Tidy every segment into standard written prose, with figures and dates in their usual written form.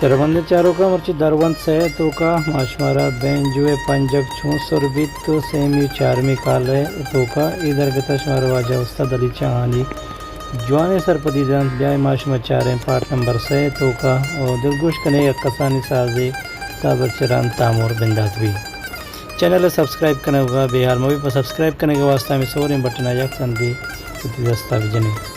चरबंद चारों का मर्ची दरवंत से तो का माशमारा बेंजुए पंजक छू सुरबित तो सेमी चारमी काल है तो का इधर गतशमार वाजा उस्ताद अली चाहानी जवाने सरपदी दंत ब्याय माशमा चारें पार्ट नंबर से तो का और दिलगुश कने कसानी साजे साबत चरान तामोर बिंदात भी चैनल सब्सक्राइब करने होगा बिहार मूवी पर सब्सक्राइब करने के वास्ते में सोरें बटन आया कंदी दस्तावेज जने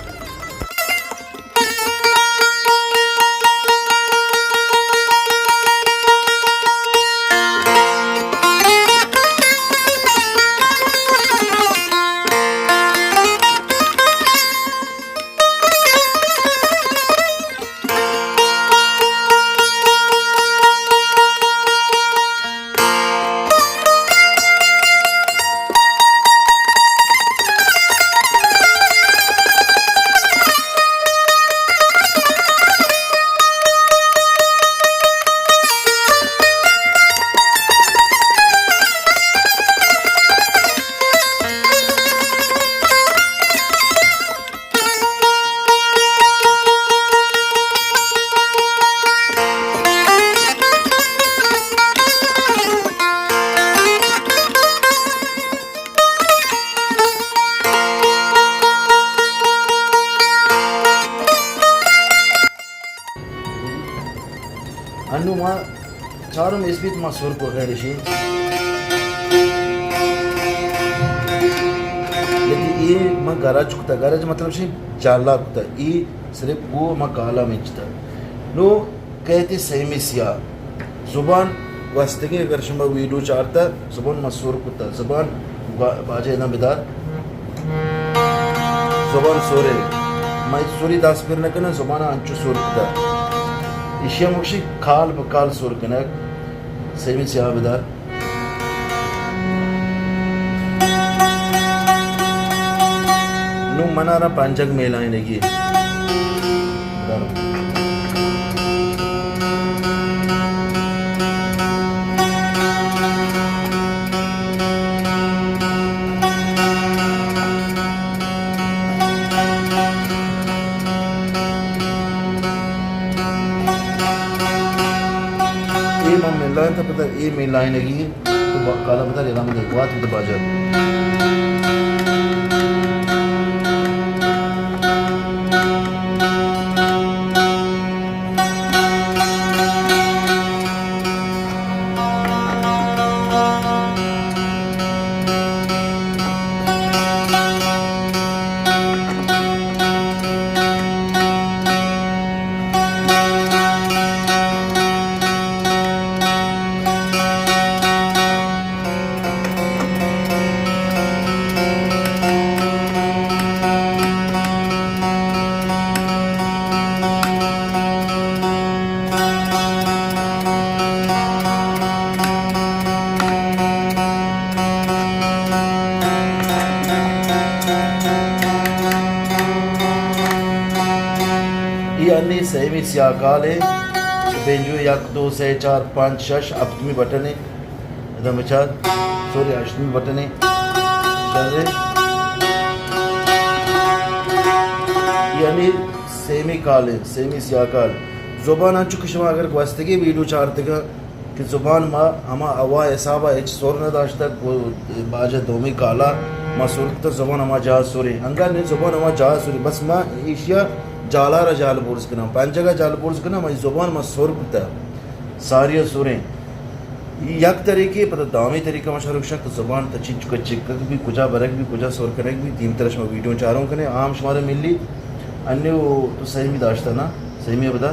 अनु माँ चारों में इसबीत माँ सुर को गैर शी लेकिन ये माँ गराज कुता गराज मतलब शी जाला कुता ये सिर्फ वो माँ काला मिचता नो कहते सही में सिया जुबान वास्ते के अगर शंबा वीडियो चारता जुबान माँ सुर कुता जुबान बाजे ना बिदार जुबान सोरे माँ सूरी दास फिर न करना जुबान अंचु सुर कुता इशिया मुक्षी खाल बकाल सुर कनक सेमी सिया बिदार नु मनारा पंचक मेलाएं लगी मिलान था पता ये मिलाएं लगी तो काला पता लेना मुझे बात तो बाजार अन्य सेमी सियाकाले बेंजू एक दो से चार पाँच शश अप्तमी बटने दमचार सॉरी अष्टमी बटने शरे यानी सेमी काले सेमी सियाकाल जुबान चुकशमा अगर वस्तगी वीडियो चारते का कि जुबान माँ हमा अवा ऐसाबा एच सोर न दाश्ता बाजा दोमी काला माँ सुरत जुबान हमा जहा सुरी अंगा ने जुबान हमा जहा सुरी बस माँ एशिया जालारा जाल बोर्स के नाम पांच जगह जाल बोर्स के नाम मैं जुबान में सुर कुता सारिया सुरें यक तरीके पता दामी तरीका मशहूर शक जुबान तची चिक भी कुजा बरक भी कुजा सुर करक भी तीन तरह में वीडियो चारों कने आम शुमारे मिली अन्य वो तो सही में दाश्ता ना सही में बता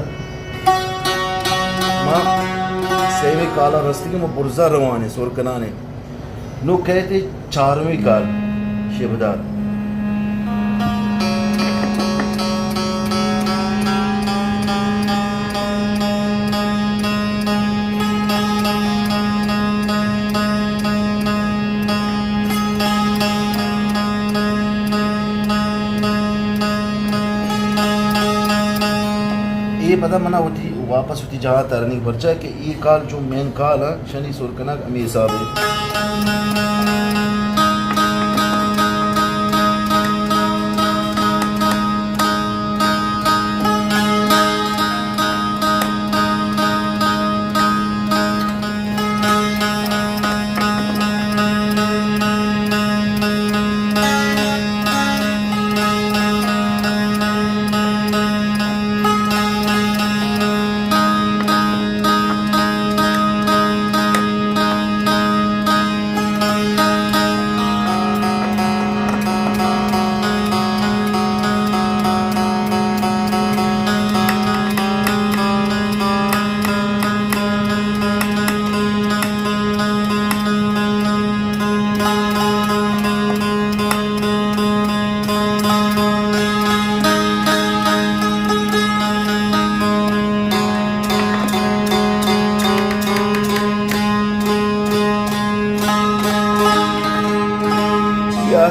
माँ सही में काला रस्ते के मैं पुरजा रवाने सुर कनाने नो कहते चारवीं काल शेबदार ये पता मना होती वापस होती जहाँ तरनी बच्चा कि ये काल जो मेन काल है शनि सुरकना अमीर साहब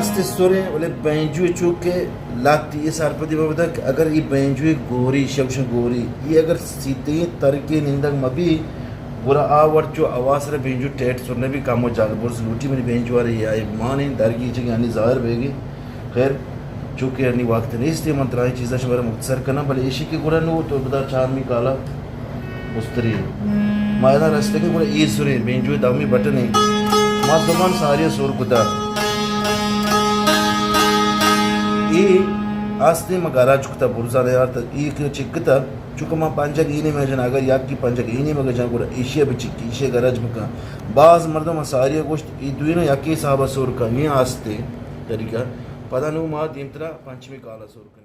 आस्ते सोरे बोले बैंजू चूक के लाती ये सारपति बाबा तक अगर ये बैंजू गोरी शब्द गोरी ये अगर सीधे तरके निंदक मबी बुरा आवर जो आवाज रे बैंजू टेट सुनने भी काम हो जाग बोर्स लूटी मेरी बैंजू आ रही है माने दरगी चंग यानी जाहिर बेगी खैर चूके यानी वक्त नहीं इसलिए मंत्राई चीज़ा शबर मुक्तसर करना भले इसी के गुड़ा नो तो बता चांद में काला मुस्तरी मायना रास्ते के गुड़ा ये सुरे बैंजू दामी बटन है मास दमान सारी सुर कुदा ये आस्ते मगारा चुकता पुरुषा ने यार एक चिकता चुका मां पंजक इने में जन अगर याक की पंजक इने में जन को एशिया भी चिक्की एशिया गरज में का बाज मर्दों में सारी गोश्त ये दुई ना याकी साहब सोर का ये आस्ते तरीका पता नु मां दिंतरा पंचमी काला सोर का